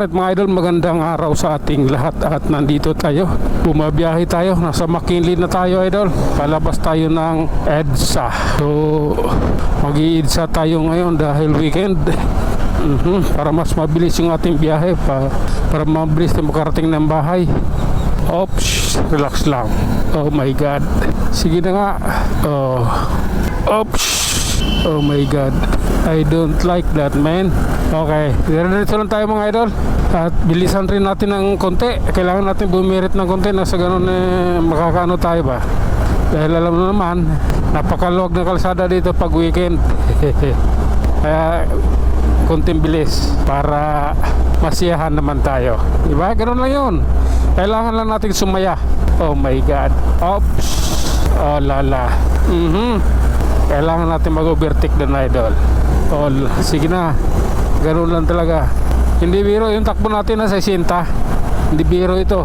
Alright mga idol, magandang araw sa ating lahat at nandito tayo. Bumabiyahe tayo, nasa McKinley na tayo idol. Palabas tayo ng EDSA. So mag-i-EDSA tayo ngayon dahil weekend. Para mas mabilis yung ating biyahe, para mabilis na makarating ng bahay. Oops, relax lang. Oh my god. Sige na nga. Oops. Oh my god. I don't like that, man. Okay, diretso lang tayo mga idol. At bilisan rin natin ng konti. Kailangan natin bumirit ng konti na sa ganun makakaano tayo ba. Dahil alam mo naman, napakaluwag na kalsada dito pag weekend. Kaya konting bilis para masiyahan naman tayo. Diba? Ganun lang yun. Kailangan lang natin sumaya. Oh my god. Oops. Oh lala. Kailangan natin mag-overtake doon idol. Oh, sige na. Ganun lang talaga. Hindi biro yung takbo natin na 60. Hindi biro ito.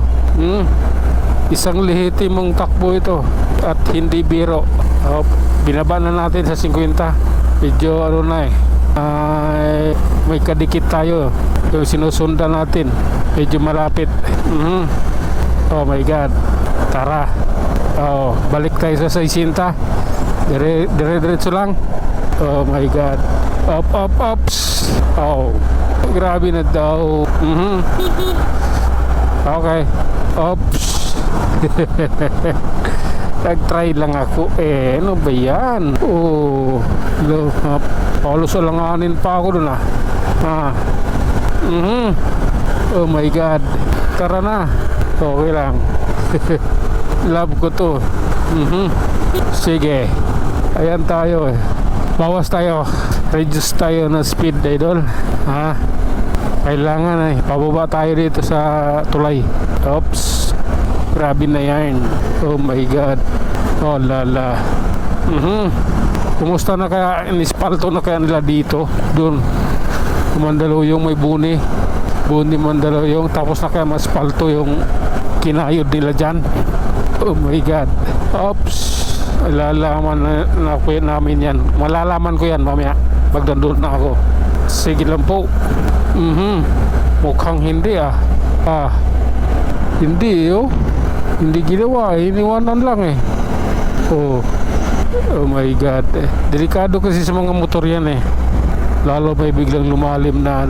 Isang lehitimong takbo ito. At hindi biro. Oh, binaba na natin sa 50. Medyo ano na may kadikit tayo. Yung sinusundan natin medyo malapit. Oh my god. Tara. Oh, balik tayo sa 60. Dire-diretso lang. Oh my god. Ups. Oh, grabe na daw. Okay. Oops. Nag-try lang ako. Ano ba yan? Oh, halos alanganin pa ako dun Oh my god. Tara na. Okay lang. Love ko to. Sige. Ayan tayo. Bawas tayo. Reduce tayo ng speed idol. Kailangan pababa tayo dito sa tulay. Oops. Grabe na yan. Oh my god. Oh lala. Kumusta na kaya inispalto na kaya nila dito? Doon Mandaluyong may buni Mandaluyong. Tapos na kaya maspalto yung kinayod nila dyan. Oh my god. Oops. Malalaman na ko namin yan. Malalaman ko yan mamaya magdandun na ako. Sige lang po. Mukhang hindi hindi hindi ginawa, iniwanan lang Oh my god. Delikado kasi sa mga motor yan lalo may biglang lumalim na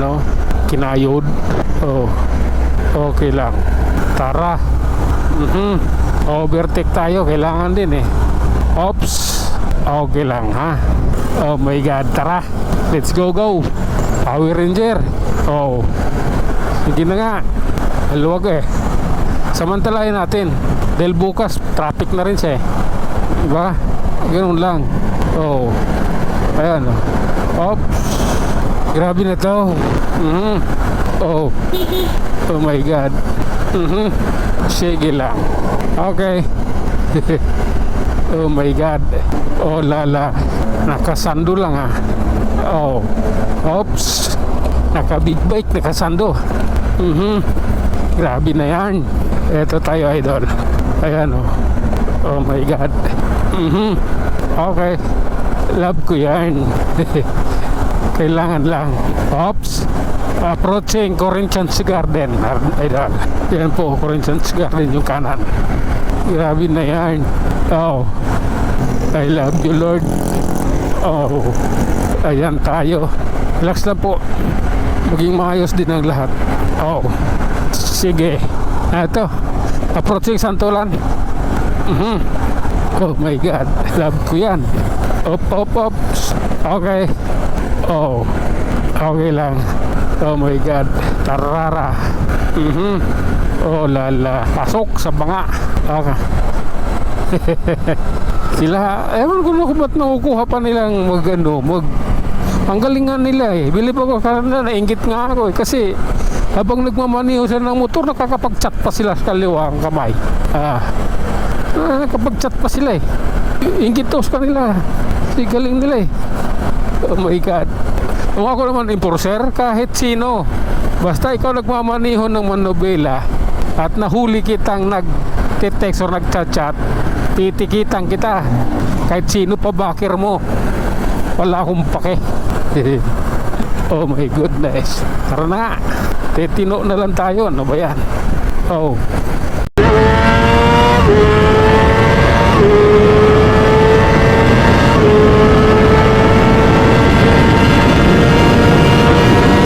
kinayod. Oh, okay lang. Tara. Overtake tayo, kailangan din Oops. Okay lang Oh my god, tara. Let's go. Power Ranger. Oh, sige na nga. Maluwag samantalahin natin dahil bukas traffic na rin siya diba? Ganun lang. Oh, ayan Oops. Grabe na to. Oh my god. Sige lang. Okay. Oh my god. Oh lala. Nakasando lang Oh. Oops. Naka big bike, nakasando. Grabe na yan. Eto tayo idol. Ayan Oh my god. Okay. Love ko yan. Kailangan lang. Oops. Approaching Corinthians Garden idol. Yan po, Corinthians Garden yung kanan. Grabe na yan. Oh, I love you Lord. Oh, ayan tayo. Relax lang po. Maging maayos din ang lahat. Oh, sige. Ito, approaching Santolan. Oh my god, love ko yan. Oops. Okay. Oh, okay lang. Oh my god. Tarara. Oh lala. Pasok sa banga. Okay. Sila, ewan ko na kung ba't nakukuha pa nilang ang galingan nila Bilib ako kanina, nainggit nga ako kasi habang nagmamaniho sila ng motor, nakakapag-chat pa sila sa kaliwa ang kamay. Nakakapag-chat pa sila Inggit to sa kanila. Kasi galing nila Oh my god. Kung ako naman enforcer, kahit sino, basta ikaw nagmamaniho ng manobela at nahuli kitang nag-text or nag-chat, titikitan kita. Kahit sino pa bakir mo, wala akong pake. Oh my goodness. Tara na nga. Titino na lang tayo. Ano ba yan? Oh.